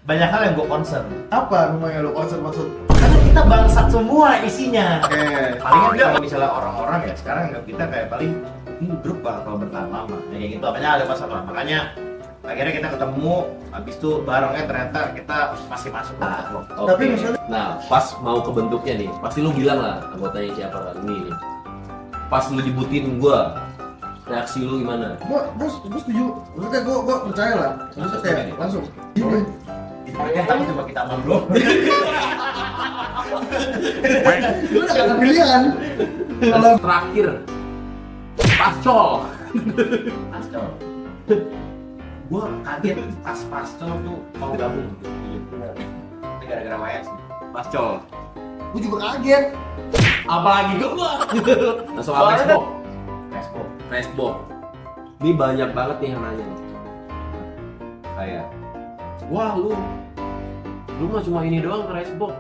banyak hal yang gue concern. Apa namanya lo concern maksud? Karena kita bangsat semua isinya. Palingan Enggak. kalau misalnya orang-orang ya sekarang anggap kita kayak paling grup bakal bertahan lama. Ya kayak gitu, apanya ada masalah. Makanya akhirnya kita ketemu, habis itu barengnya ternyata kita masih masuk ke vlog. Tapi misalnya Nah, pas mau ke bentuknya nih, pasti lu bilang lah anggotanya siapa kan ini. Pas lu nyebutin gua, reaksi lu gimana? gua setuju. Maksudnya gua percaya lah. Maksudnya kayak langsung. Ini. Mereka tahu cuma kita sama bro. Lu udah gak ada pilihan. Kalau Terakhir, Pascol. Pascol. Gue kaget pas Pascol tuh mau gabung gitu. Ini gara-gara WS. Pascol. gua juga kaget. Apalagi gua. Langsung apa Facebook? Facebook. Facebook. Ini banyak banget nih yang nanya. Kayak, wah lu mah cuma ini doang ke Facebook.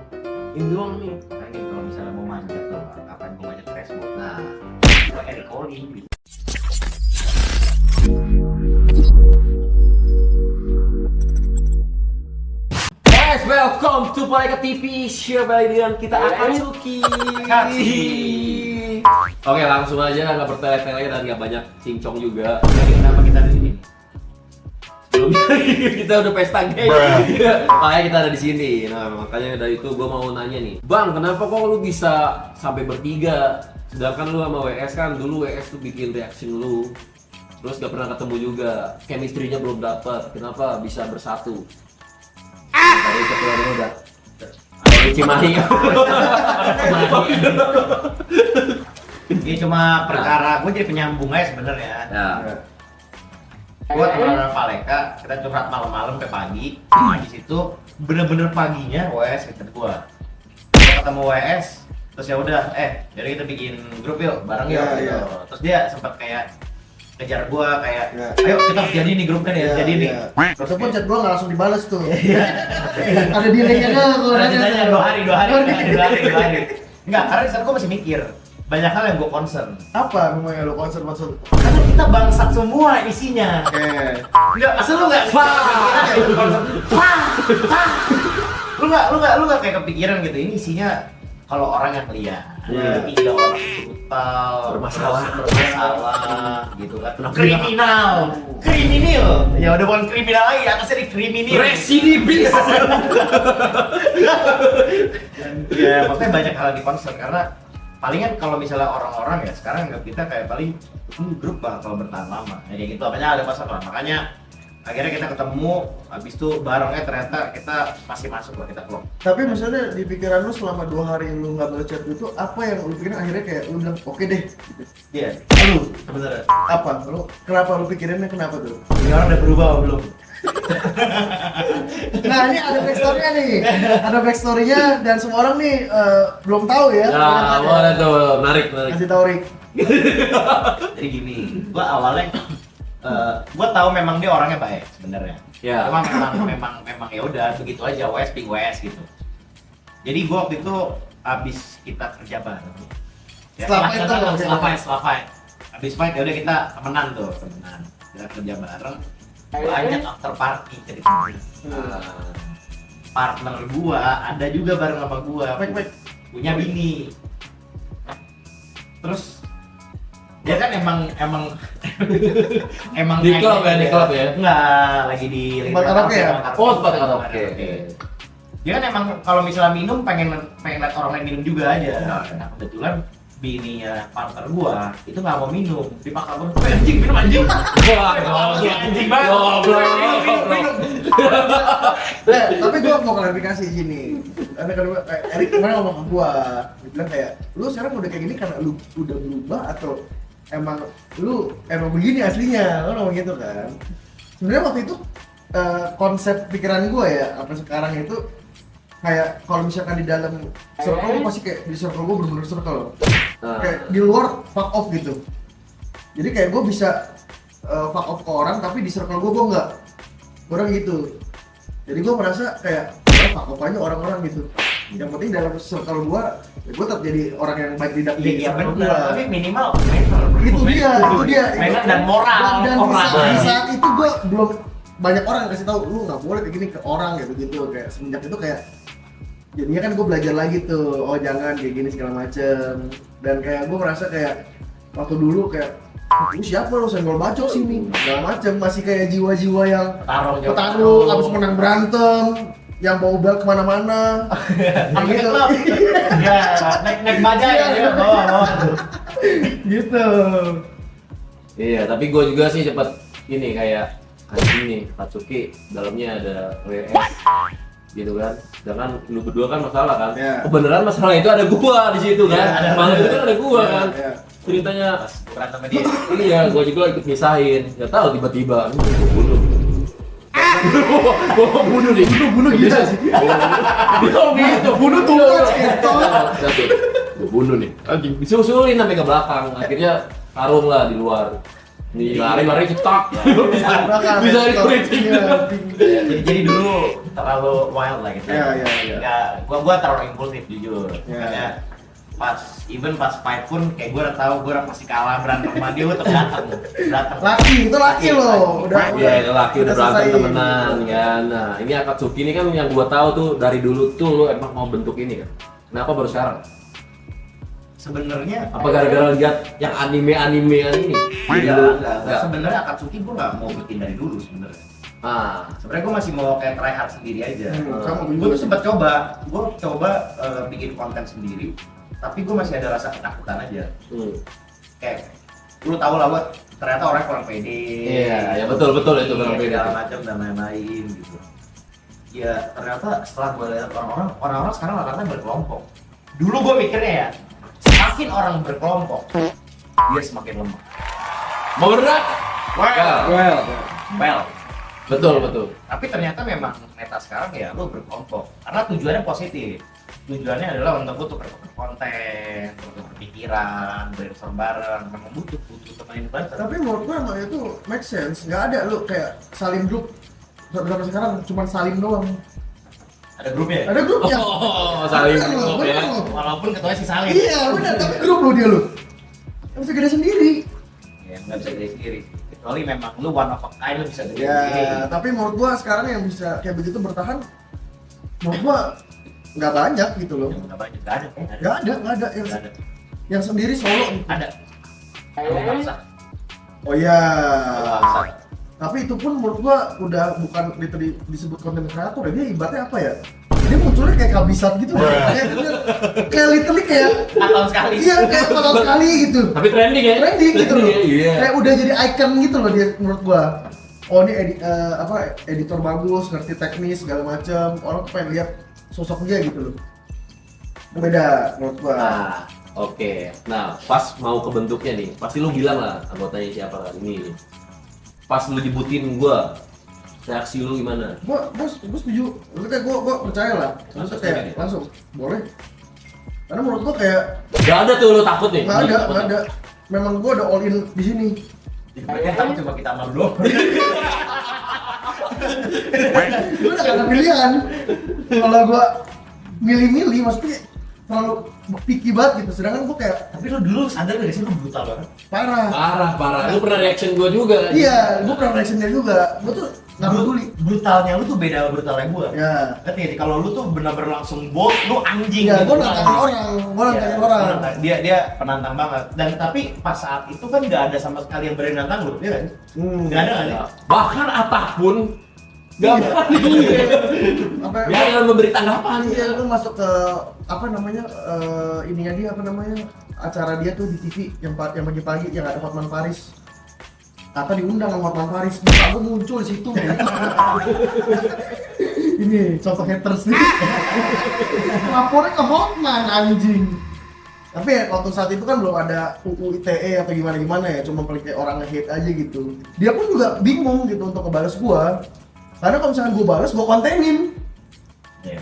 Ini doang nih. Nah gitu, kalau misalnya mau manjat tuh, kapan mau manjat Facebook? Nah, gue Eric Oli. Guys, welcome to Paleka TV. Share balik dengan kita akan Suki. Oke, langsung aja, nggak bertele-tele dan nggak banyak cincong juga. Jadi kenapa kita di sini? Belum kita udah pesta guys. Makanya kita ada di sini. Nah, makanya dari itu gue mau nanya nih, Bang, kenapa kok lu bisa sampai bertiga? Sedangkan lu sama WS kan dulu WS tuh bikin reaction lu, terus gak pernah ketemu juga, chemistry-nya belum dapet. Kenapa bisa bersatu? Tadi ketua dulu dah. Ayo Cimahi. Ini cuma perkara, gue jadi penyambung aja sebenarnya. Ya. Gue teman Paleka, kita curhat malam-malam sampai pagi. Di situ bener-bener paginya WS ketemu gue. Gue ketemu WS, terus ya udah, jadi kita bikin grup yuk, bareng yuk. Iya, Gitu. iya. Terus dia sempat kayak kejar gue kayak, Iya. ayo kita harus jadi nih grupnya nih, jadi nih. Terus pun chat gua nggak langsung dibales tuh. Iya. Ada delaynya tuh. Lanjutannya 2 hari. Enggak, karena di saat gue masih mikir banyak hal yang gue concern. Apa namanya lo concern maksud? Karena kita bangsat semua isinya. Enggak, asal lu enggak lu enggak kayak kepikiran gitu ini isinya kalau orang yang lihat. Iya. Ini 3 orang brutal, Bermasalah gitu kan. Kriminal. Ya udah bukan kriminal lagi, atasnya di kriminal. Residivis. Ya, maksudnya banyak hal di concern karena palingan kalau misalnya orang-orang ya sekarang anggap kita kayak paling grup bakal bertahan lama. Ya kayak gitu, apanya ada masalah. Makanya akhirnya kita ketemu, habis itu barengnya ternyata kita masih masuk lah kita vlog. Tapi misalnya di pikiran lu selama 2 hari lu nggak baca chat itu apa yang lu pikirin akhirnya kayak lu bilang oke deh. Iya. Lu Sebenarnya. apa? Lu kenapa lu pikirinnya kenapa tuh? Ini orang udah berubah apa belum? Nah ini ada backstory-nya nih, ada backstory-nya dan semua orang nih belum tahu ya. Ya, boleh tuh, menarik. Kasih tahu Rick. Jadi gini, gua awalnya gua tahu memang dia orangnya baik sebenarnya. Ya. Cuma memang ya udah begitu aja WS ping WS gitu. Jadi gua waktu itu habis kita kerja bareng. Ya, setelah fight. Habis fight ya udah kita temenan. Kita kerja bareng. Banyak after party ceritanya. Partner gua ada juga bareng sama gua. Punya bini. Terus dia kan emang Di klub ya, di klub ya? Enggak, lagi di Tempat karaoke ya? Oh, tempat karaoke. Dia kan emang kalau misalnya minum pengen lihat orang lain minum juga aja. Nah, kebetulan bininya partner gua itu nggak mau minum, dipaksa gua, anjing minum anjing. Wah, Anjing banget. goblok. Tapi gua mau klarifikasi gini. Ada kedua Erik kemarin ngomong sama gua, dia bilang kayak lu sekarang udah kayak gini karena lu udah berubah atau emang begini aslinya, lu ngomong gitu kan. Sebenarnya waktu itu konsep pikiran gua ya apa sekarang itu kayak kalau misalkan di dalam circle gue pasti kayak di circle gue bener-bener circle kayak di luar fuck off gitu. Jadi kayak gue bisa fuck off ke orang tapi di circle gue enggak, orang gitu. Jadi gue merasa kayak fuck off aja orang-orang gitu. Yang penting dalam circle gue tetap jadi orang yang baik di dalam Iya circle benar, gue. tapi minimal manner. Itu dia. Manner dan moral. Dan di saat itu gue belum banyak orang yang kasih tahu lu nggak boleh kayak gini ke orang gitu kayak semenjak itu kayak jadinya kan gue belajar lagi tuh, oh jangan kayak gini segala macem. Dan kayak gue merasa kayak waktu dulu kayak lu siapa lu senggol bacok sini segala macem, masih kayak jiwa-jiwa yang petarung abis menang berantem yang bawa bel kemana-mana Ambil gitu. klub. Ya, naik baja ya, bawa. Gitu. Iya, tapi gue juga sih cepet ini kayak anjing nih, Katsuki dalamnya ada WS gitu kan. Sedangkan lu berdua kan masalah kan. Iya. Kebenaran masalah itu ada gua di situ kan. Iya, ada. Malah itu kan ada gua Iya, kan. iya. Ceritanya Berantem sama dia. iya, gua juga ikut misahin. Gak tahu tiba-tiba gua bunuh. Gua bunuh nih. Bunuh gila sih. Bunuh gitu. Bunuh tuh gitu. Gua bunuh nih. Anjing disusulin sampai ke belakang. Akhirnya tarung lah di luar. Nih lari cetak. Bisa dikritik. Jadi dulu terlalu wild lah gitu. Iya. Nggak, gua terlalu impulsif jujur. Iya. Makanya pas fight pun kayak gua udah tahu gua pasti kalah berantem sama dia, gua tetap datang. Laki, itu laki loh. Iya, itu laki udah berantem selesai. temenan kan. Nah, ini Akatsuki ini kan yang gua tahu tuh dari dulu tuh lu emang mau bentuk ini kan. Kenapa baru sekarang? Sebenarnya Apa gara-gara lihat yang anime ini? enggak. Sebenarnya Akatsuki gua nggak mau bikin dari dulu sebenarnya. Ah, Sebenarnya gua masih mau kayak try hard sendiri aja. Sama Gue tuh sempat coba bikin konten sendiri, tapi gue masih ada rasa ketakutan aja. Kayak lu tau lah, buat ternyata orang kurang pede. Iya, ya betul itu Iya, kurang pede. segala macam dan lain-lain gitu. Ya ternyata setelah gue lihat orang-orang sekarang rata-rata berkelompok. Dulu gue mikirnya ya, semakin orang berkelompok, dia semakin lemah. Mau berat? Well. Betul. Tapi ternyata memang meta sekarang ya lu berkelompok karena tujuannya positif. Tujuannya adalah untuk tukar konten, untuk pikiran, brainstorm bareng, memang butuh teman bareng. Tapi menurut gua emang itu make sense. Nggak ada lu kayak salim grup. Berapa sekarang cuma salim doang. Ada grupnya. Ada grup yang saling Bener loh, grup ya. bener loh. Walaupun ketuanya si Salim. Iya benar, tapi grup lu dia lu. Yang bisa gede sendiri. Ya nggak bisa gede sendiri. Kecuali memang lu one of a kind, lu bisa gede sendiri. Ya, tapi menurut gua sekarang yang bisa kayak begitu bertahan, menurut gua nggak banyak gitu loh. Yang nggak banyak, nggak ada. Nggak ada yang, Nggak ada. yang sendiri solo. Ada. Lu maksa. Oh iya. Lu maksa. Tapi itu pun menurut gua udah bukan disebut konten kreator ya, dia ibaratnya apa ya? Dia munculnya kayak kabisat gitu, kayak literally kayak Tahun sekali. iya kayak tahun sekali gitu. Tapi trending ya? Trending gitu loh. Iya. Kayak udah jadi icon gitu loh dia menurut gua. Oh ini editor bagus, ngerti teknis segala macam. Orang tuh pengen lihat sosok dia gitu loh. Beda menurut gua. Nah, oke. Nah, pas mau ke bentuknya nih, pasti lu bilang lah anggotanya siapa kan ini. Pas lu nyebutin gua, reaksi lu gimana? Gua setuju. Maksudnya gua percaya lah. Maksudnya kayak langsung boleh. Karena menurut gua kayak Gak ada tuh lu takut nih? nggak ada. Memang gua udah all in di sini. Dibandingkan tamu cuma kita sama lu. Gua udah gak ada pilihan. Kalau gua milih-milih, maksudnya terlalu picky banget gitu. Sedangkan gua kayak Tapi lu dulu sadar gak sih lu brutal banget? parah. Parah. Lu pernah reaction gua juga. Iya, gua pernah reactionnya juga. Gua tuh nggak peduli. Brutalnya lu tuh beda sama brutalnya gua. Ya. Ngerti gak? Kalau lu tuh bener-bener langsung bold, lu anjing. Iya, gitu. gua nantangin orang. Gua Iya, nantangin orang. Dia penantang banget. Dan tapi pas saat itu kan nggak ada sama sekali yang berani nantang lu, iya kan? Nggak ada kan? Ya. Bahkan Atak pun gak berani. Apa Dia yang memberi tanggapan. Iya, gua masuk ke apa namanya ininya dia apa namanya acara dia tuh di TV yang pagi-pagi yang ada Hotman Paris. Kata diundang sama Hotman Paris, muka gua muncul di situ. Ini contoh haters nih. Lapornya ke Hotman anjing. Tapi ya waktu saat itu kan belum ada UU ITE atau gimana ya, cuma paling kayak orang nge-hate aja gitu. Dia pun juga bingung gitu untuk ngebales gua. Karena kalau misalkan gua balas, gua kontenin. Iya.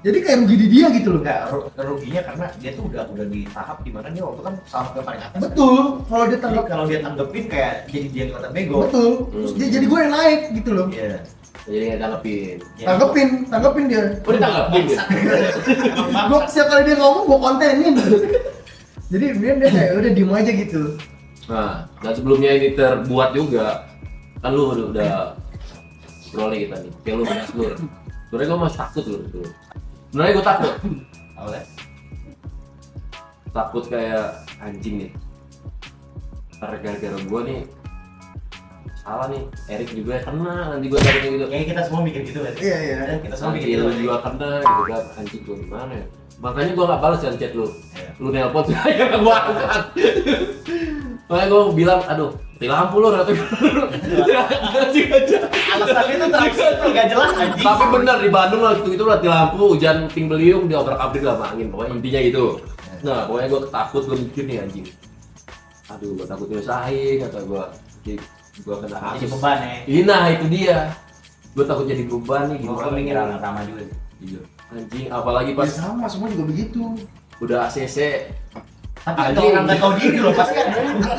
Jadi kayak menjadi dia gitu loh. Enggak, ruginya karena dia tuh udah di tahap dimana dia waktu kan salah satu yang paling atas. Betul, kalau dia Jadi tanggap kalau dia tanggepin kayak jadi dia kelihatan bego. betul. Terus dia jadi gue yang naik gitu loh. Iya. Jadi nggak tanggepin. Iya. Tanggepin dia. Oh ditanggepin ya? Gue setiap kali dia ngomong gue kontenin. Jadi dia kayak udah diem aja gitu. Nah, dan sebelumnya ini terbuat juga, kan lu udah ngobrol nih kita nih, kayak lu bahas Lur. Sebenarnya gue masih takut Lur itu. Sebenarnya gue takut. Awalnya Takut kayak anjing nih. Karena gara-gara gue nih salah nih, Erik juga kena, nanti gue takutnya gitu. kayaknya kita semua mikir gitu kan. Iya, iya. Kita semua mikir Nanti gitu lu kan. juga kena gitu kan, anjing gue gimana ya. Makanya gue gak balas kan chat lu. Iya. Lu nelpon saya gak gue angkat. Makanya gue bilang, aduh, mati lampu lu atau anjing aja. Alasannya itu terlalu simpel, gak jelas anjing. Tapi bener di Bandung lah itu mati lampu, hujan puting beliung, diobrak-abrik lah sama angin, pokoknya intinya itu. Nah, pokoknya gue takut, gue mikir nih anjing. Aduh, gue takut nyusahin, kata gue kena Jadi asus. beban ya. Iya, nah itu dia. Gue takut jadi beban nih, Gue gimana mikir nih. anak Rama juga sih. Jujur. Anjing, apalagi pas Ya sama, semua juga begitu. udah ACC. Tapi ada Anjing. orang nggak tahu diri loh, pasti kan. Ada orang nggak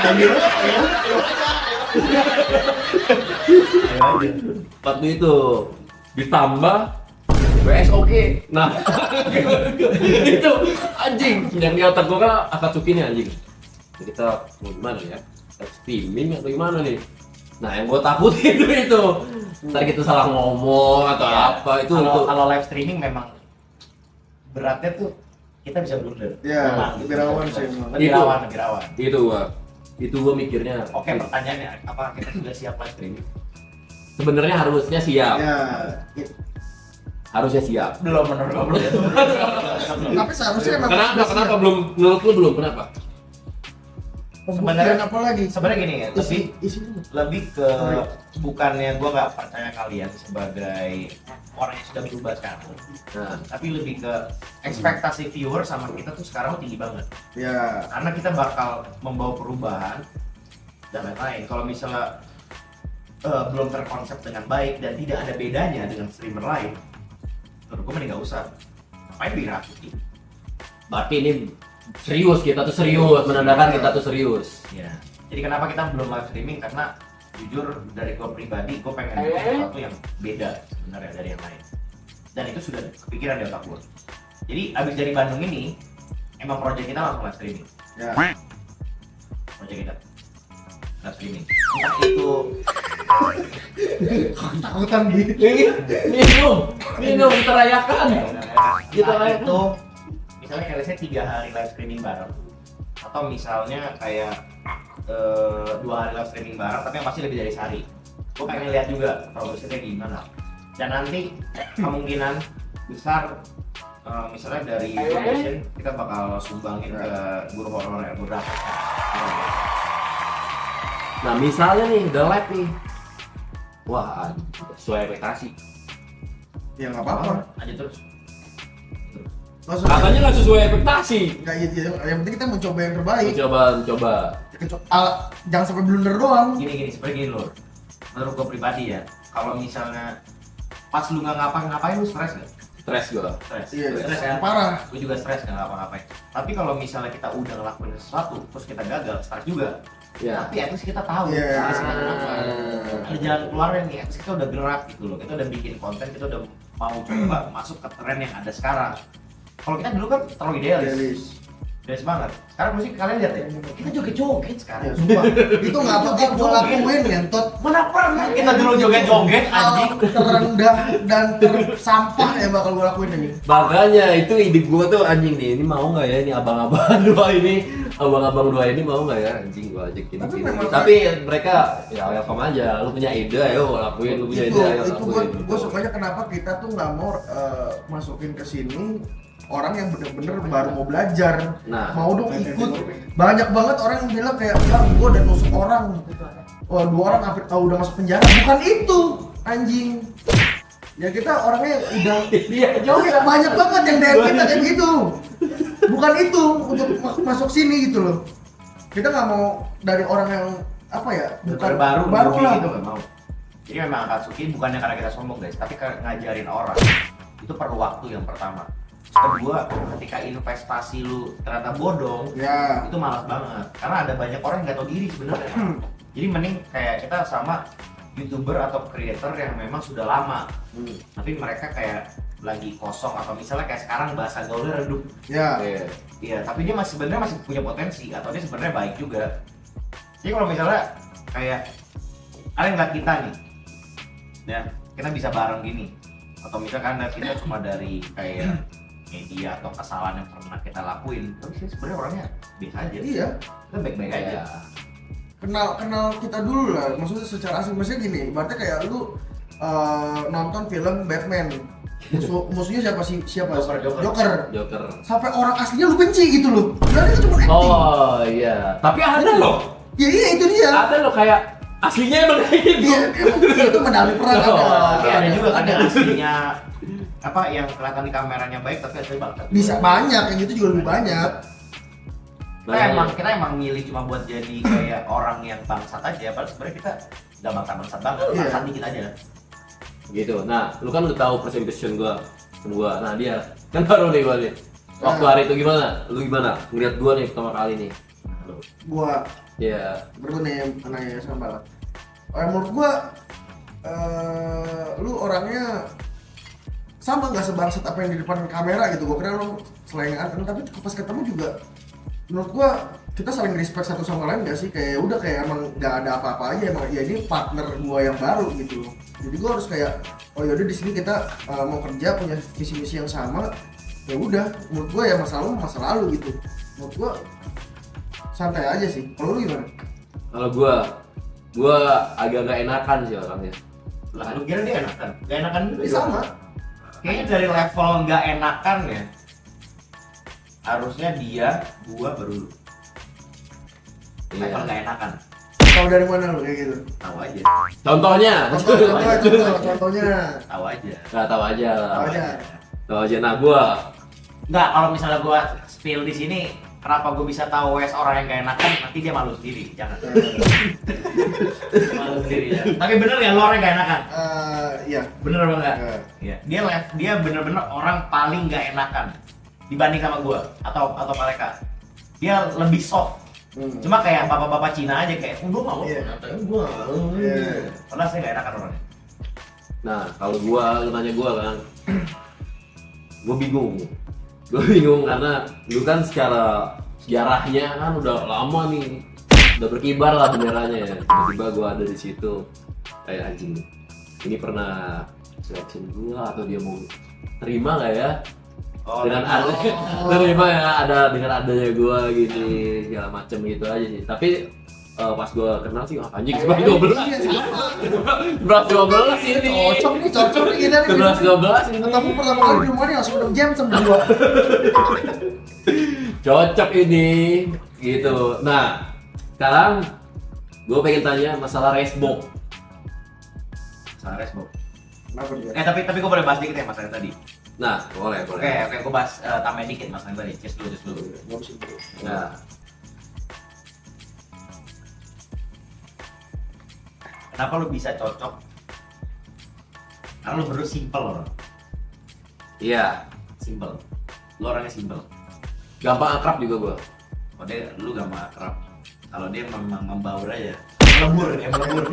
tahu diri. Waktu itu ditambah WS oke. Nah, itu anjing yang di otak gue kan Akatsuki nih anjing. Jadi kita mau gimana ya? Live streaming atau gimana nih? Nah, yang gue takut itu. Ntar kita salah ngomong atau Ya, apa itu. Kalau live streaming memang beratnya tuh kita bisa blunder. Ya, Memang, lebih rawan sih emang. Lebih Itu. rawan, lebih rawan. Itu gua mikirnya. Oke, pertanyaannya apa kita sudah siap live streaming? Sebenarnya harusnya siap. Ya, Harusnya siap. Belum, menurut gue belum. tapi seharusnya emang Kenapa? sudah Kenapa siap. belum? Menurut lu belum? Kenapa? Pembuktian apa lagi? Sebenarnya gini ya, Isi lebih ke bukannya gue nggak percaya kalian sebagai orang yang sudah berubah sekarang, Nah, tapi lebih ke ekspektasi viewer sama kita tuh sekarang tinggi banget. ya. Karena kita bakal membawa perubahan dan lain-lain. Kalau misalnya belum terkonsep dengan baik dan tidak ada bedanya dengan streamer lain, menurut gue mending nggak usah. Ngapain bikin aku ini? berarti ini serius, kita tuh serius, menandakan kita tuh serius. Ya. Jadi kenapa kita belum live streaming? Karena jujur dari gue pribadi, gue pengen bikin sesuatu yang beda sebenarnya dari yang lain. Dan itu sudah kepikiran di otak gue. Jadi abis dari Bandung ini, emang proyek kita langsung live streaming. Ya. Proyek kita live streaming. Entah itu Takutan gitu. Minum, kita rayakan. Kita entah live itu misalnya kayak saya 3 hari live streaming bareng, atau misalnya kayak 2 hari live streaming bareng, tapi yang pasti lebih dari sehari. Gue pengen lihat juga progresnya gimana. Dan nanti kemungkinan besar misalnya dari donation kita bakal sumbangin ke guru honorer beberapa. Nah, misalnya nih udah live nih. Wah, sesuai ekspektasi. Ya nggak apa-apa. Aja terus. Maksudnya Katanya nggak sesuai ekspektasi. nggak gitu. Yang penting kita mencoba yang terbaik. Coba. Jangan sampai blunder doang. Gini seperti gini loh. Menurut gue pribadi ya, kalau misalnya pas lu nggak ngapa-ngapain lu stres nggak? Stres gua. Stres. Iya, Lu stres kan? parah. Gue juga stres nggak ngapa-ngapain. Tapi kalau misalnya kita udah ngelakuin sesuatu, terus kita gagal, stres juga. Ya. Tapi at least kita tahu, Iya. at least kita kenapa. Ada jalan keluarnya nih, at least kita udah gerak gitu loh. Kita udah bikin konten, kita udah mau coba masuk ke tren yang ada sekarang. Kalau kita dulu kan terlalu idealis banget. Sekarang mesti kalian lihat ya, kita joget-joget sekarang. Ya, sumpah. Itu nggak apa-apa gue lakuin ngentot. Mana pernah kita dulu joget-joget anjing. Terendah dan tersampah ya bakal gue lakuin ini. Makanya itu ide gua tuh anjing nih, ini mau nggak ya ini abang-abang dua ini mau nggak ya anjing gua ajak gini. Tapi memang- Tapi mereka ya welcome aja, lu punya ide ayo lakuin, lu punya ide ayo Itu lakuin. gue sukanya kenapa kita tuh nggak mau masukin ke sini orang yang bener-bener baru mau belajar, Nah. mau dong ikut. Banyak banget orang yang bilang kayak, bang gue udah nusuk orang, wah 2 orang hampir udah masuk penjara. Bukan itu, anjing. Ya kita orangnya udah, Iya, jauh ya, banyak banget yang DM kita kayak gitu. Bukan itu untuk masuk sini gitu loh. Kita nggak mau dari orang yang apa ya, bukan baru lah. gitu nggak mau. Jadi memang Akatsuki bukannya karena kita sombong guys, tapi ngajarin orang itu perlu waktu yang pertama. Kedua, ketika investasi lu ternyata bodong, Ya. itu malas banget. Karena ada banyak orang yang nggak tahu diri sebenarnya. Jadi mending kayak kita sama YouTuber atau creator yang memang sudah lama, tapi mereka kayak lagi kosong atau misalnya kayak sekarang bahasa gaulnya redup. Ya. Iya. Iya, tapi dia masih sebenarnya masih punya potensi atau dia sebenarnya baik juga. Jadi kalau misalnya kayak kalian ngeliat kita nih, ya kita bisa bareng gini, atau misalkan kita cuma dari kayak media atau kesalahan yang pernah kita lakuin, tapi sih sebenarnya orangnya biasa aja. Iya. Kita baik-baik aja. Ya. Kenal kita dulu lah, maksudnya secara asli. Maksudnya gini, berarti kayak lu nonton film Batman, musuhnya siapa sih? Joker. Sampai orang aslinya lu benci gitu loh. Berarti itu cuma acting. Oh iya, tapi ada loh. Ya iya itu dia. Ada loh kayak aslinya emang kayak gitu. Iya, emang itu medali perang Oh, ada. Ada juga kan yang aslinya apa yang kelihatan di kameranya baik tapi aslinya bangsat. Bisa banyak, yang itu juga lebih banyak. Kita emang milih cuma buat jadi kayak orang yang bangsat aja, padahal sebenarnya kita nggak bangsat banget, Iya. bangsat dikit aja. Gitu. Nah, lu kan udah tahu first impression gua. Nah, dia kan baru nih gua nih. Waktu hari itu gimana? Lu gimana? Ngeliat gua nih pertama kali nih. Gua Iya. berdua nih nanya sama Balap. Menurut gua lu orangnya sama nggak sebangsat apa yang di depan kamera gitu. Gua kira lu selengean, tapi pas ketemu juga menurut gua kita saling respect satu sama lain gak sih? Kayak udah kayak emang nggak ada apa-apa aja, emang ya ini partner gua yang baru gitu. Jadi gua harus kayak oh yaudah di sini kita mau kerja punya visi misi yang sama. Ya udah, menurut gua ya masa lalu gitu. Menurut gua santai aja sih. Kalau lu gimana? Kalau gua agak nggak enakan sih orangnya. Lah lu kira dia enakan? Gak enakan juga. Ya, sama. Kayaknya dari level nggak enakan ya. Harusnya dia, gua baru lu. Level Iya. nggak enakan. Tahu dari mana lu kayak gitu? Tahu aja. Contohnya. Contohnya. Tahu aja. Nggak tahu aja. Tahu aja. Tahu aja. Nah, gua Nggak, kalau misalnya gua spill di sini, kenapa gua bisa tahu wes orang yang gak enakan, nanti dia malu sendiri, jangan. Malu sendiri ya. Tapi bener ya lo orang yang gak enakan? Iya. Bener apa enggak? Iya. Iya. Dia bener-bener orang paling gak enakan dibanding sama gua atau mereka. Dia lebih soft. Cuma kayak bapak-bapak Cina aja kayak, gua mau, Iya. gua. Iya. Padahal saya gak enakan orangnya. Nah, kalau gua, lu nanya gua kan, gua bingung. Gua bingung karena lu kan secara sejarahnya kan udah lama nih, udah berkibar lah benderanya ya. Tiba-tiba gua ada di situ, kayak anjing. Ini pernah selection gua atau dia mau terima nggak ya? Dengan ada, terima ya ada dengan adanya gua gini segala macem gitu aja sih. Tapi pas gua kenal sih, anjing 11-12 Iya, sama. 11-12 ini Cocok nih kita nih. 11-12 ini Ketemu pertama kali di rumah nih langsung minum jam sama gua. cocok ini gitu. Nah sekarang gue pengen tanya masalah racebook. Salah resbok. Kenapa dia? Tapi gua boleh bahas dikit ya masalah tadi. Nah boleh Oke, gua bahas tambahin dikit masalah tadi. Cheers dulu. Nggak bisa dulu. Nah Kenapa lu bisa cocok? Karena lu berdua simple loh. iya Simple. Lu orangnya simple. gampang akrab juga gue. Oh dia, lu gampang akrab. Kalau dia memang membaur aja. Melebur dia, melebur.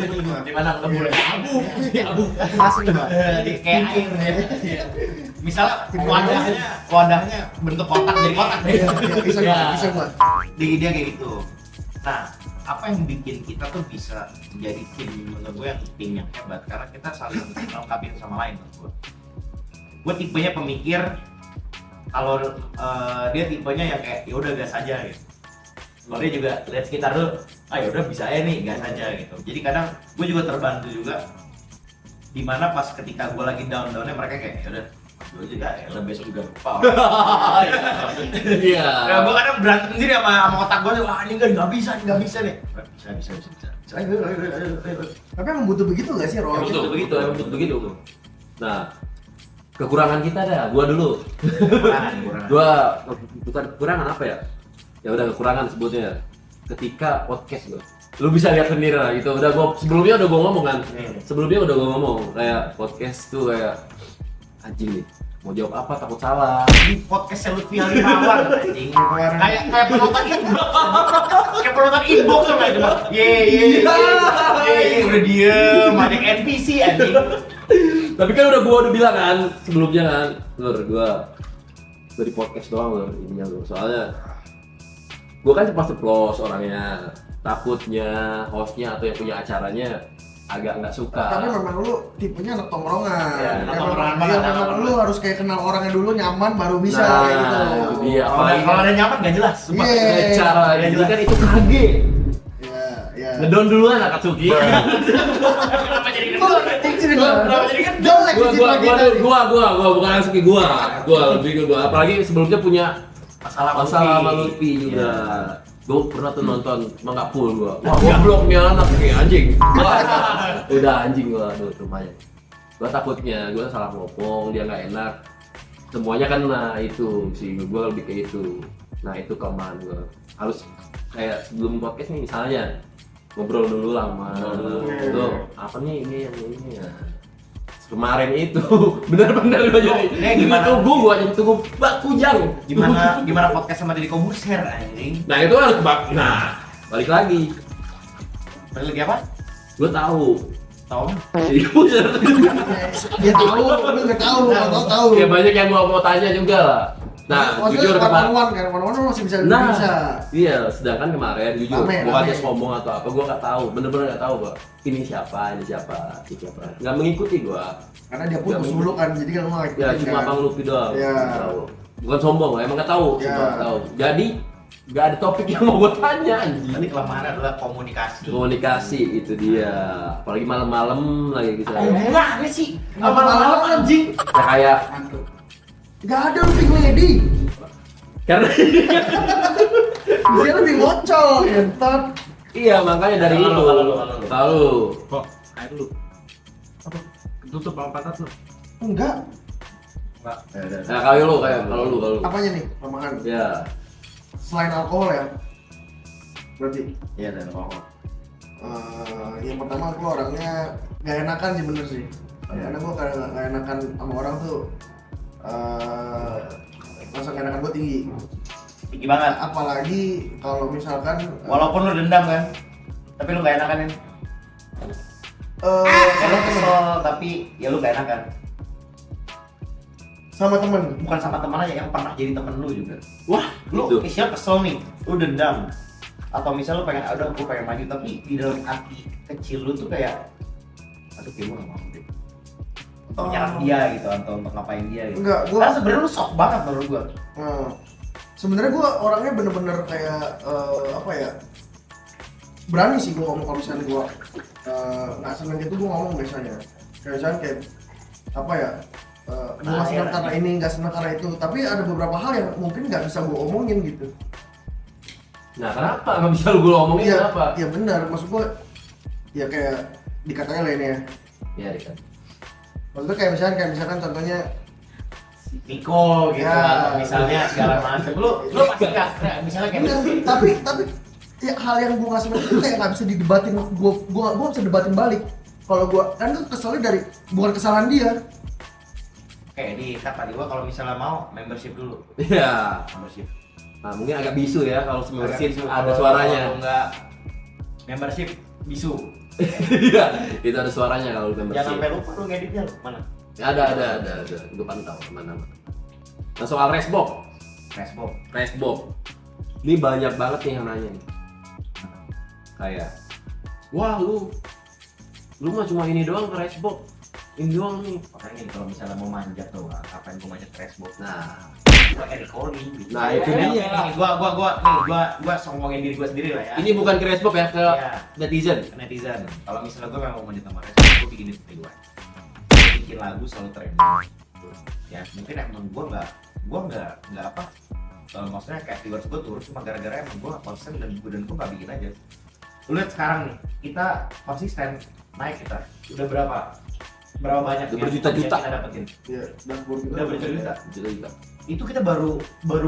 Di mana melebur? Abu. Asli Mbak. Jadi kayak air ya. Misalnya wadahnya bentuk kotak jadi kotak deh. Bisa gua. Dia kayak gitu. Nah, apa yang bikin kita tuh bisa menjadi tim menurut gue tim yang hebat karena kita saling melengkapi sama lain menurut gue. Gue tipenya pemikir, kalau dia tipenya yang kayak ya udah gas aja gitu. Kalau dia juga lihat sekitar dulu, ya udah bisa aja nih gas aja gitu. Jadi kadang gue juga terbantu juga dimana pas ketika gue lagi downnya mereka kayak ya udah gue juga ya udah besok juga lupa. Iya. Nah, gue kadang berantem sendiri sama otak gue, wah ini nggak bisa nih. Bisa. Ayo. Tapi emang butuh begitu nggak sih role? Betul begitu. Nah kekurangan kita dah, gua dulu. Kekurangan. Gua bukan kekurangan apa ya? Ya udah kekurangan sebutnya. Ketika podcast gua, lu bisa lihat sendiri lah gitu. Udah sebelumnya udah gua ngomong kan. Sebelumnya udah gua ngomong kayak podcast tuh kayak anjing nih. Mau jawab apa takut salah. Di podcast Lutfi Halimawan anjing. Kayak penonton inbox. Kayak penonton inbox tuh kayak cuma ye udah diem, ada NPC anjing. Tapi kan gua udah bilang kan sebelumnya kan, gua di podcast doang ininya Lur. Soalnya gua kan ceplos orangnya. Takutnya hostnya atau yang punya acaranya agak nggak suka. Tapi memang lu tipenya anak tongkrongan. Ya, anak tongkrongan Iya, banget, memang anak lu harus kayak kenal orangnya dulu, nyaman baru bisa Nah, kayak gitu. itu dia. Kalau ada nyaman nggak jelas. Sumpah. Iya. Cara Iya, ini jelas. kan itu KG. Iya, iya. Ngedon duluan Akatsuki. Kenapa jadi gendut? Kenapa jadi gendut? Jelek gua citra kita nih. bukan Akatsuki gua lebih ke gua. Apalagi sebelumnya punya Masalah sama Lutfi juga. Gue pernah tuh nonton Manga Pool gua. Wah, gobloknya anak kayak anjing. Wah, udah anjing gua tuh rumahnya. Gua takutnya gua salah ngomong, dia nggak enak. Semuanya kan itu sih gua lebih kayak itu. Nah, itu kelemahan gua. Harus kayak sebelum podcast nih misalnya ngobrol dulu lama. Tuh, apa nih ini yang ini ya. Kemarin itu benar-benar gua jadi gimana? gua jadi tunggu bak kujang. Gimana podcast sama Deddy Kobuser anjing? Nah itu harus balik lagi. Balik lagi apa? Gue tahu. Tahu? Jadi Kobuser. Dia tahu, lu nggak tahu, nggak tahu. Ya banyak yang gua mau tanya juga lah. Nah, maksudnya jujur one kemarin. kan, one masih bisa Nah, bisa. iya, sedangkan kemarin jujur, Rame, gua rame. aja ngomong atau apa, gua nggak tahu, bener-bener nggak tahu gua. Ini siapa, nggak mengikuti gua. Karena dia putus dulu kan, jadi kan lu nggak Ya ikutin cuma kan. Bang Lupi doang. Iya. nggak tahu. Bukan sombong, emang nggak tahu, Iya. cuma nggak tahu. Jadi nggak ada topik yang mau gua tanya. anjing. Tadi kelemahan adalah komunikasi. Komunikasi itu dia, apalagi malam-malam lagi gitu. Enggak sih. Malam-malam, anjing. Ya kayak Nggak ada lu ping lady. karena Dia lebih ngocol, entot. iya makanya dari Kalau itu lu. lalu Kok air lu? Apa? Tutup sama patat lu? Enggak. Enggak. nah kalau lu Apanya nih, kelemahan? ya Selain alkohol ya. Berarti Iya, dan alkohol. yang pertama gue orangnya gak enakan sih bener sih. Karena gue kadang gak enakan sama orang tuh. Rasa gak enakan gue tinggi. Tinggi banget. Apalagi kalau misalkan Walaupun lu dendam kan, tapi lu gak enakan ya. Ya lu kesel, tapi ya lu gak enakan. sama temen. Bukan sama teman aja, yang pernah jadi temen lu juga. wah Lu gitu. misalnya kesel nih, lu dendam. Atau misalnya lu pengen, udah gue pengen maju, tapi di dalam hati kecil lu tuh kayak, aduh kayak gue gak mau deh. Untuk nyerang dia gitu, atau untuk ngapain dia gitu. Enggak, gue Karena sebenarnya lu soft banget menurut gue. sebenarnya gue orangnya bener-bener kayak apa ya, berani sih gue ngomong kalau misalnya gue nggak seneng gitu, gue ngomong biasanya. Kayak misalnya kayak apa ya, gue nggak seneng karena ini, nggak seneng karena itu. Tapi ada beberapa hal yang mungkin nggak bisa gue omongin gitu. Nah kenapa nggak bisa lu ngomongin Iya, kenapa? iya benar. Maksud gue ya kayak dikatanya lah ini ya. Ya Rika. Maksudnya kayak misalkan contohnya Niko gitu, Ya. atau misalnya segala macam. Lu pasti gak, misalnya kayak enggak, tapi ya, hal yang gue nggak seneng itu kayak nggak bisa didebatin. Gue nggak bisa debatin balik. Kalau gue kan itu kesalnya dari bukan kesalahan dia. kayak di kata gua kalau misalnya mau membership dulu. Iya. Membership. Nah mungkin agak bisu ya kalau membership Agak bisu. ada Kalau suaranya. enggak membership bisu. Iya, itu ada suaranya kalau membership. Jangan sampai lupa lu ngeditnya lu. Mana? Ada. Gue pantau mana. Nah soal Resbox, Facebook. ini banyak banget nih yang nanya nih. Kayak, wah lu mah cuma ini doang ke Resbox, ini doang nih. Makanya nih kalau misalnya mau manjat tuh, kapan gua manjat Facebook? Nah, Gua recording gitu. Nah, itu Ya, dia. Nih, gua sombongin diri gua sendiri lah ya. ini bukan ke Resbox ya, ke Iya. netizen. Netizen. Kalau misalnya gua memang mau manjat sama Facebook, gua bikin itu gua. Gua bikin lagu selalu trending. Ya, mungkin emang gua nggak apa. Maksudnya kayak viewers gua turun cuma gara-gara emang gua nggak konsisten dan gua nggak bikin aja. Lu lihat sekarang nih, kita konsisten naik kita. Udah berapa banyak Udah yang berjuta-juta. kita dapetin? Ya, dashboard kita Udah berjuta-juta. Juta-juta. Itu kita baru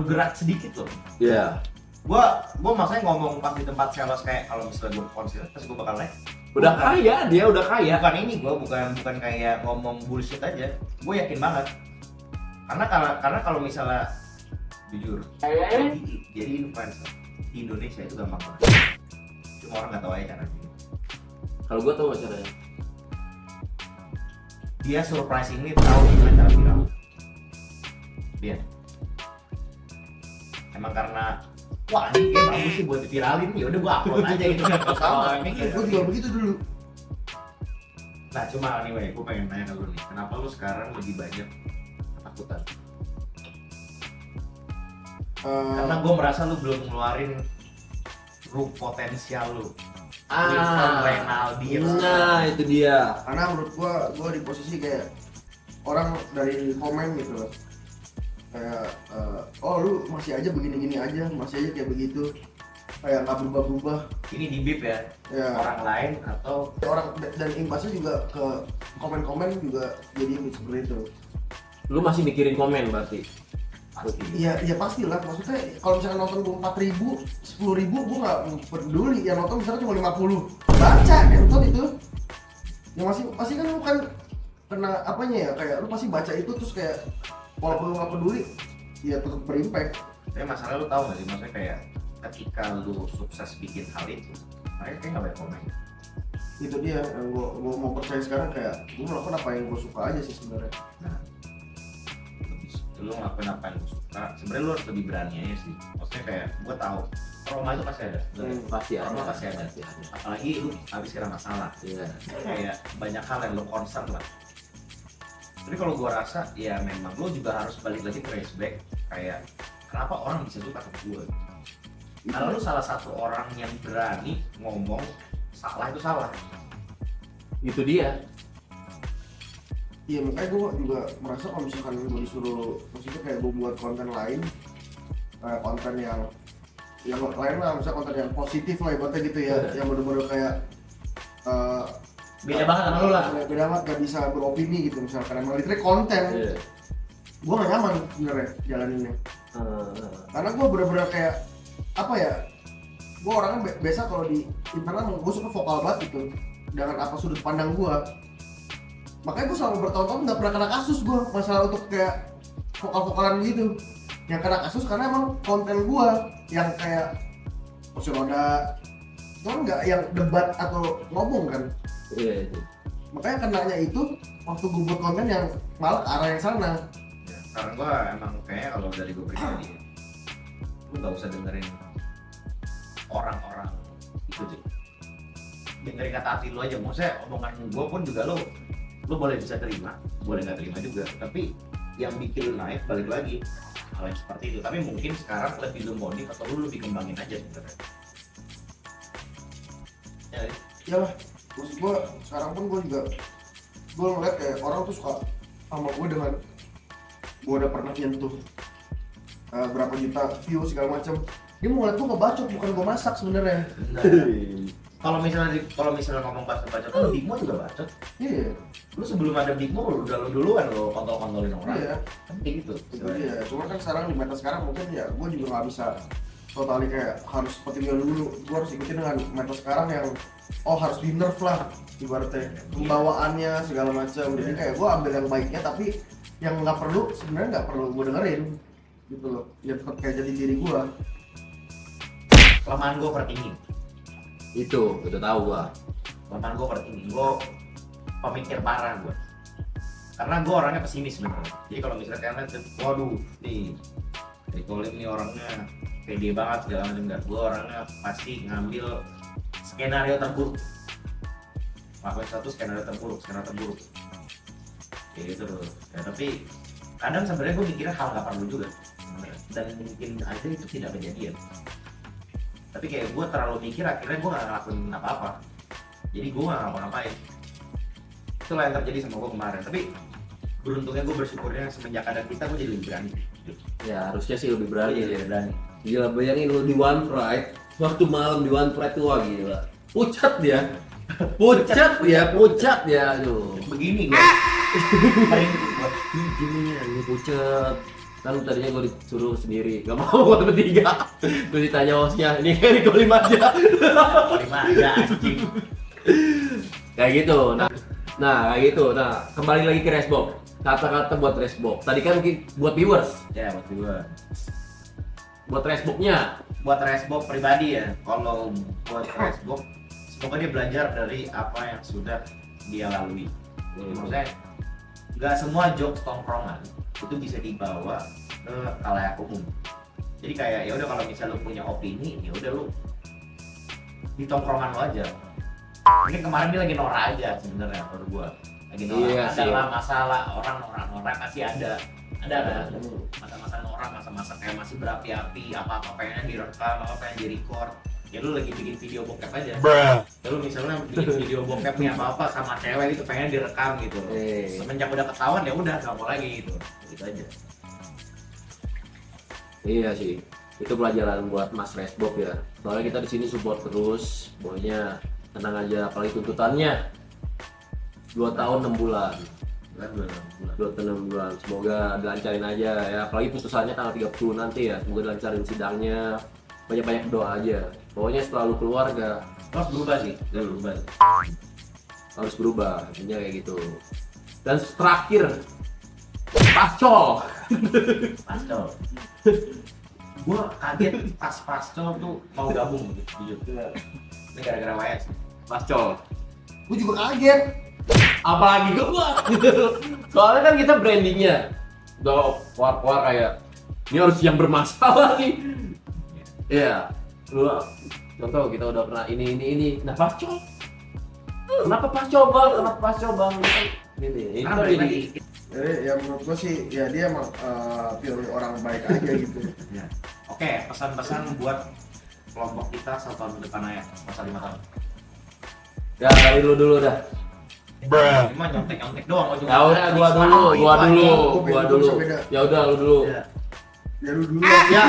gerak sedikit loh. Iya. Gua maksudnya ngomong pas di tempat sales kayak kalau misalnya gua konsisten terus gua bakal naik. Udah kaya, dia udah kaya. Bukan ini gua bukan kayak ngomong bullshit aja. Gue yakin banget. Karena kalau misalnya jujur jadi influencer di Indonesia itu gampang banget. Cuma orang nggak tahu aja caranya. Kalau gue tau gak caranya. Dia surprisingly tahu gimana cara viral. Dia emang karena wah ini kayak bagus sih buat diviralin, ya udah gua upload aja gitu kan. Sama gue juga begitu dulu. Nah cuma anyway, gue pengen nanya ke lu nih, kenapa lu sekarang lebih banyak ketakutan? Karena gue merasa lu belum ngeluarin potensial lu. Winston Renaldi. Nah itu dia. Karena menurut gua di posisi kayak orang dari komen gitu loh, kayak oh lu masih aja begini-gini aja, masih aja kayak begitu, kayak nggak berubah-berubah. Ini di bip ya, orang lain atau orang, dan imbasnya juga ke komen-komen juga jadi seperti itu. Lu masih mikirin komen berarti? pasti. Iya pastilah, maksudnya kalau misalnya nonton gua 4.000, 10.000 gua nggak peduli, yang nonton misalnya cuma 50, baca nonton itu, yang masih kan lu kan kena apanya ya, kayak lu pasti baca itu terus kayak walaupun lu nggak peduli, ya tetap berimpact. Tapi masalah lu tahu nggak sih, maksudnya kayak ketika lu sukses bikin hal itu, mereka kayak nggak banyak komen. Itu dia yang gua mau percaya sekarang, kayak gua melakukan apa yang gua suka aja sih sebenarnya. Nah, lu ngelakuin apa yang lu suka, sebenarnya lu harus lebih berani aja sih. Maksudnya kayak gua tahu trauma itu pasti ada. Pasti ada. Trauma pasti ada. Apalagi lu habis kena masalah. Iya. Kayak banyak hal yang lu concern lah. Tapi kalau gua rasa ya memang lu juga harus balik lagi trace back, kayak kenapa orang bisa suka sama gua. Kalau lu salah satu orang yang berani ngomong salah itu salah. Itu dia. Iya, makanya gue juga merasa kalau misalkan gue disuruh, maksudnya kayak gue buat konten lain, konten yang lain lah, misalnya konten yang positif lah ibaratnya gitu ya, yang bener-bener kayak Beda banget sama lu lah. beda banget, gak bisa beropini gitu misalkan, emang literally konten. Gue gak nyaman sebenarnya jalaninnya, karena gue bener-bener kayak apa ya, gue orangnya biasa kalau di internal gue suka vokal banget gitu dengan apa sudut pandang gue. Makanya gue selama bertahun-tahun gak pernah kena kasus gue masalah untuk kayak vokal-vokalan gitu. Yang kena kasus karena emang konten gue yang kayak kursi roda, itu kan gak yang debat atau ngomong kan. Iya. Makanya kenanya itu waktu gue buat konten yang malah ke arah yang sana. Ya, karena gua emang kayaknya kalau dari gua pribadi, lu gak usah dengerin orang-orang itu sih. Dengerin kata hati lu aja, maksudnya omongan gua pun juga lu boleh bisa terima, boleh nggak terima juga. Tapi yang bikin lu naik balik lagi hal yang seperti itu. Tapi mungkin sekarang lebih lu modif atau lu lebih kembangin aja sebenarnya. Ya, Ya lah, maksud gue sekarang pun gue ngeliat kayak orang tuh suka sama gue dengan gue udah pernah nyentuh berapa juta view segala macem. Dia mau ngeliat gue ngebacot, bukan gue masak sebenarnya. benar. Kalau misalnya ngomong bacot, kan Big Mo juga bacot. Iya. Lu sebelum ada Big Mo udah lu duluan lo kontol-kontolin orang. Iya. Kan kayak gitu. Itu dia. Cuma kan sekarang di meta sekarang mungkin ya gue juga nggak bisa totali kayak harus seperti dia dulu. Gue harus ikutin dengan meta sekarang yang harus di nerf lah ibaratnya, pembawaannya segala macam. Jadi kayak gue ambil yang baiknya, tapi yang nggak perlu sebenarnya nggak perlu gue dengerin gitu loh. Ya tetap kayak jadi diri gue. Kelemahan gue overthinking. Itu udah tahu gua. Kelemahan gue overthinking. Gue pemikir parah gue. Karena gue orangnya pesimis sebenarnya. Jadi kalau misalnya kalian lihat, waduh, nih Ricolim nih orangnya pede banget segala macam. Enggak, gue orangnya pasti ngambil skenario terburuk. Lakuin satu skenario terburuk. Kayak gitu tuh. Ya, tapi kadang sebenarnya gue mikirnya hal nggak perlu juga. Dan mungkin aja itu tidak kejadian. Tapi kayak gue terlalu mikir, akhirnya gue gak ngelakuin apa-apa. Jadi gue gak ngapa-ngapain. Itulah yang terjadi sama gue kemarin. Tapi beruntungnya gue bersyukurnya semenjak ada kita, gue jadi lebih berani. Ya harusnya sih lebih berani. Iya, berani. Gila, bayangin lu di One Pride, waktu malam di One Pride tuh wah gila. Pucat dia. Pucat dia. Aduh. Begini gue. Paling gue. Gini ya, ini pucat. Kan tadinya gue disuruh sendiri, gak mau gue bertiga. Gue ditanya hostnya, ini kayak Ricolim aja. Lima aja anjing. Kayak gitu. Nah kayak gitu. Nah kembali lagi ke Resbox. Kata-kata buat Resbox. Tadi kan buat viewers. Ya buat gue. Buat Resboxnya. Buat Resbox pribadi ya. Kalau buat Resbox, semoga dia belajar dari apa yang sudah dia lalui. Maksudnya nggak semua jokes tongkrongan itu bisa dibawa ke khalayak umum. Jadi kayak ya udah, kalau misalnya lu punya opini, ya udah lu di tongkrongan lu aja. Mungkin kemarin dia lagi norak aja sebenarnya menurut gua. Lagi norak. Iya Ada sih. lah masalah orang norak pasti ada. Ada kan? Masa-masa norak, masa-masa kayak masih berapi-api, apa-apa pengen direkam, apa pengen direcord. Ya lu lagi bikin video bokep aja. Ya lu misalnya bikin video bokep nih apa-apa sama cewek itu pengen direkam gitu. Semenjak udah ketahuan ya udah nggak mau lagi gitu. Gitu aja. Iya sih, itu pelajaran buat Mas Resbob ya. Soalnya kita di sini support terus, pokoknya tenang aja. Apalagi tuntutannya 2 tahun 6 bulan. 2 tahun 6 bulan. Semoga dilancarin aja ya. Apalagi putusannya tanggal 30 nanti ya. Semoga dilancarin sidangnya. Banyak-banyak doa aja. Pokoknya selalu keluarga Harus berubah sih, harus berubah. Intinya kayak gitu. Dan terakhir, Pascol. Pascol. Gua kaget pas Pascol tuh mau gabung gitu, jujur. Ini gara-gara WS. Pascol. Gue juga kaget. Apalagi gua. Soalnya kan kita brandingnya udah keluar kayak ini harus yang bermasalah nih. Iya. Lu contoh kita udah pernah ini. Nah, Pascol. Kenapa Pascol bang? Ini Karena balik lagi. Jadi ya menurut gue sih ya dia emang pure orang baik aja gitu. Ya. Oke, pesan-pesan buat kelompok kita 1 tahun ke depan aja, masa 5 tahun. Ya dari lu dulu dah. Cuma nyontek doang. Ya udah gua dulu. Ya udah lu dulu. Ya lu dulu. Ya,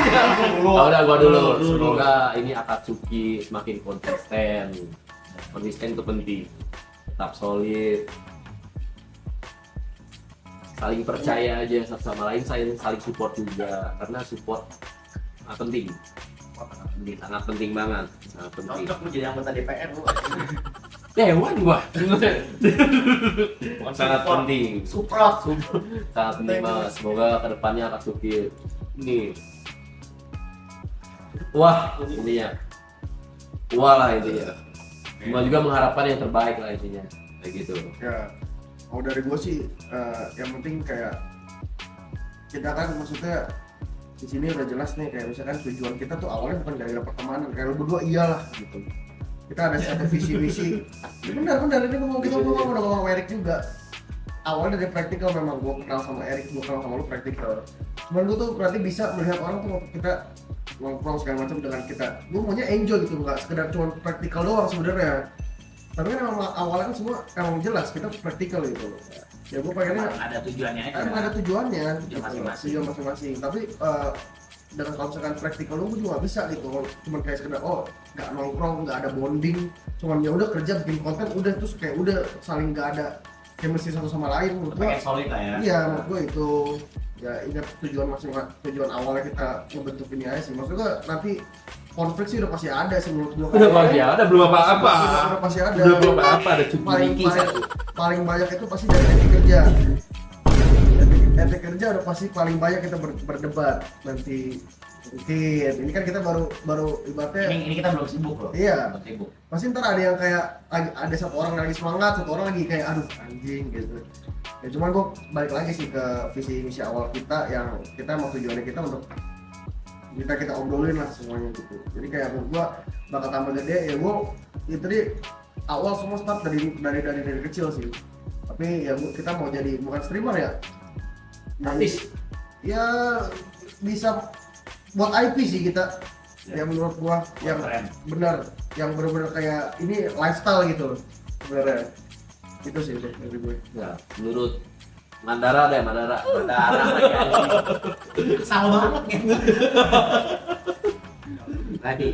Ya udah gua dulu. Semoga ini Akatsuki semakin konsisten. Konsisten itu penting. Tetap solid. Saling percaya aja satu sama lain, saling support juga karena support penting. Sangat penting banget. Sangat penting. Cocok lu jadi anggota DPR lu. Dewan gua. Bukan Sangat support. penting. Support. Sangat penting banget. Semoga kedepannya Akatsuki ini wah intinya lah intinya. Cuma juga mengharapkan yang terbaik lah intinya kayak gitu. Ya, kalau dari gue sih yang penting kayak kita kan maksudnya di sini udah jelas nih kayak misalkan tujuan kita tuh awalnya bukan dari pertemanan kayak lu berdua iyalah gitu. Kita ada satu visi misi. Benar ini kita udah ngomong sama Erik juga. Awalnya dari praktikal memang gue kenal sama Erik, gue kenal sama lu praktikal. Cuman gue tuh berarti bisa melihat orang tuh waktu kita nongkrong segala macam dengan kita. Gue maunya enjoy gitu, nggak sekedar cuma praktikal doang sebenarnya. Tapi kan emang awalnya kan semua emang jelas kita praktikal gitu. Ya gue pengennya Ada tujuannya aja. kan ada tujuannya, Tujuan masing-masing. tujuan masing-masing. Tapi dengan kalau misalkan praktikal lu juga nggak bisa gitu, cuman kayak sekedar nggak nongkrong, nggak ada bonding, cuman ya udah kerja bikin konten udah terus kayak udah saling nggak ada chemistry satu sama lain menurut gua. Pengen solid lah ya. Iya menurut gua itu ya ingat tujuan awalnya kita ngebentuk ini aja sih. Maksud gua nanti konflik sih udah pasti ada sih menurut gua. Udah pasti ada, belum apa-apa. Udah pasti ada. Belum apa-apa, ada cuci paling Ricky satu. paling banyak itu pasti dari etik kerja. Etik kerja udah pasti paling banyak kita berdebat nanti. Mungkin ini kan kita baru ibaratnya Ini kita belum sibuk loh. Iya. Belum sibuk. pasti ntar ada yang kayak ada satu orang yang lagi semangat, satu orang lagi kayak aduh anjing gitu. Ya cuman gue balik lagi sih ke visi misi awal kita yang kita mau tujuannya kita untuk kita obrolin lah semuanya gitu. Jadi kayak menurut gue bakal tambah gede ya gue ya tadi awal semua start dari kecil sih. Tapi ya kita mau jadi bukan streamer ya. Artis. Ya bisa buat IP sih kita. Ya menurut gua yang Keren. benar, yang benar-benar kayak ini lifestyle gitu sebenarnya. Itu sih dari gue. Ya, menurut Mandara deh, Mandara. Darah lagi anjing. Kesal banget ya. Tadi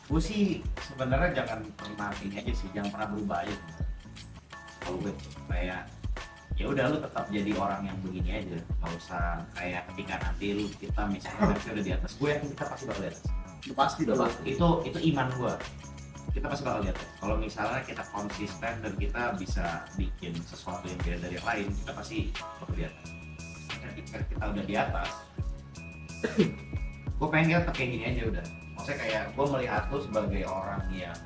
gue sih sebenarnya jangan pernah ini aja sih, jangan pernah berubah aja. Kalau gue kayak ya udah lu tetap jadi orang yang begini aja, nggak usah kayak ketika nanti lu kita misalnya udah di atas, gue yakin kita pasti bakal di atas. Udah pasti Udah tuh. pasti. Itu iman gue, kita pasti bakal di atas. Kalau misalnya kita konsisten dan kita bisa bikin sesuatu yang beda dari yang lain, kita pasti bakal di atas. Ketika kita udah di atas, gue pengen kita tetap kayak gini aja udah. Maksudnya kayak gue melihat lu sebagai orang yang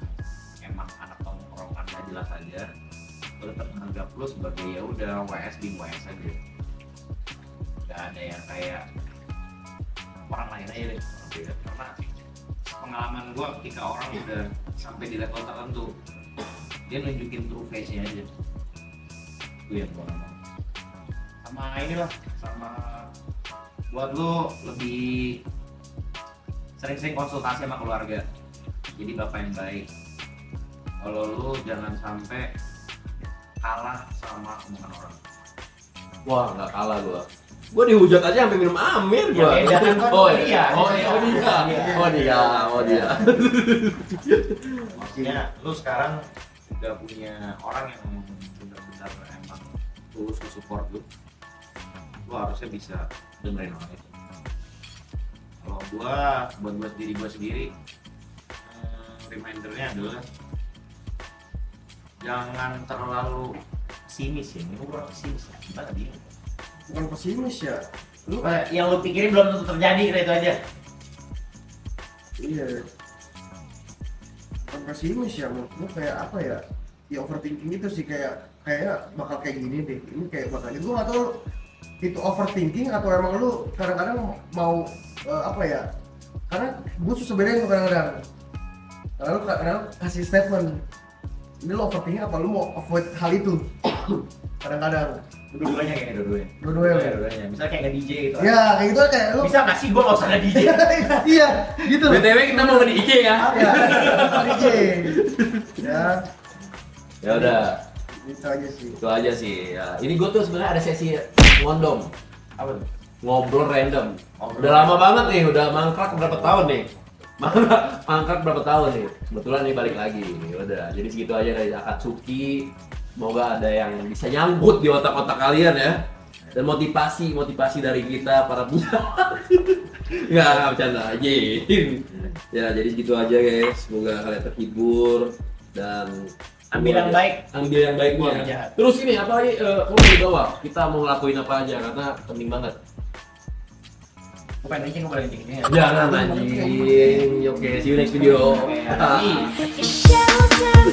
emang anak tongkrongan gak jelas aja, gue tetap menganggap lu sebagai ya udah WS di WS aja. Gak ada yang kayak orang lain aja deh, orang beda. Karena pengalaman gue ketika orang udah sampai di level tertentu, dia nunjukin true face-nya aja. Itu yang gue ngomong. Sama inilah, sama buat lu lebih sering-sering konsultasi sama keluarga. Jadi bapak yang baik. Kalau lu jangan sampai kalah sama omongan orang. Wah, nggak kalah gua. Gua dihujat aja sampai minum amir gua. Ya, beda kan, oh, dia. Oh dia. Maksudnya lu sekarang udah punya orang yang benar-benar emang tulus support lu. Lu harusnya bisa dengerin orang itu. Kalau buat diri gua sendiri, remindernya adalah jangan terlalu pesimis ya. Ini kurang pesimis ya. Gimana dia? Bukan pesimis ya. Lu Yang lu pikirin belum tentu terjadi, itu aja. iya. Bukan pesimis ya, menurut gua kayak apa ya? Ya overthinking itu sih kayak bakal kayak gini deh. Ini kayak bakal gua nggak tahu itu overthinking atau emang lu kadang-kadang mau apa ya? Karena gua susah bedain tuh kadang-kadang. Lalu kadang kasih statement. Ini lo overthinking apa lu mau avoid hal itu? Kadang-kadang. Dua-duanya kayaknya, Dua-duanya. Misalnya kayak nge-DJ gitu. Ya kayak gitu kayak lu. Bisa nggak sih gua nggak usah nge-DJ? Iya, gitu. BTW kita mau nge DJ ya. Ya, DJ. Ya, Ya udah, itu aja sih. itu aja sih. Ya, ini gua tuh sebenarnya ada sesi ngondom, Apa tuh? ngobrol random. Ngobrol. Udah lama banget nih, udah mangkrak berapa tahun nih? Mangkrak berapa tahun nih? Kebetulan nih balik lagi. Udah, jadi segitu aja dari Akatsuki. Semoga ada yang bisa nyangkut di otak-otak kalian ya. Dan motivasi dari kita para penyiar. Nggak bercanda aja. Ya, jadi segitu aja guys. Semoga kalian terhibur dan Ambil yang baik. Ambil yang baiknya. Buang yang jahat. Terus ini apa lagi? Kalau di bawah kita mau ngelakuin apa aja karena penting banget. Gue pengen nge-DJ, gue pengen nge-DJ. Jangan anjing. Oke, see you next video. Oke, Ah. Adi. Take a shelter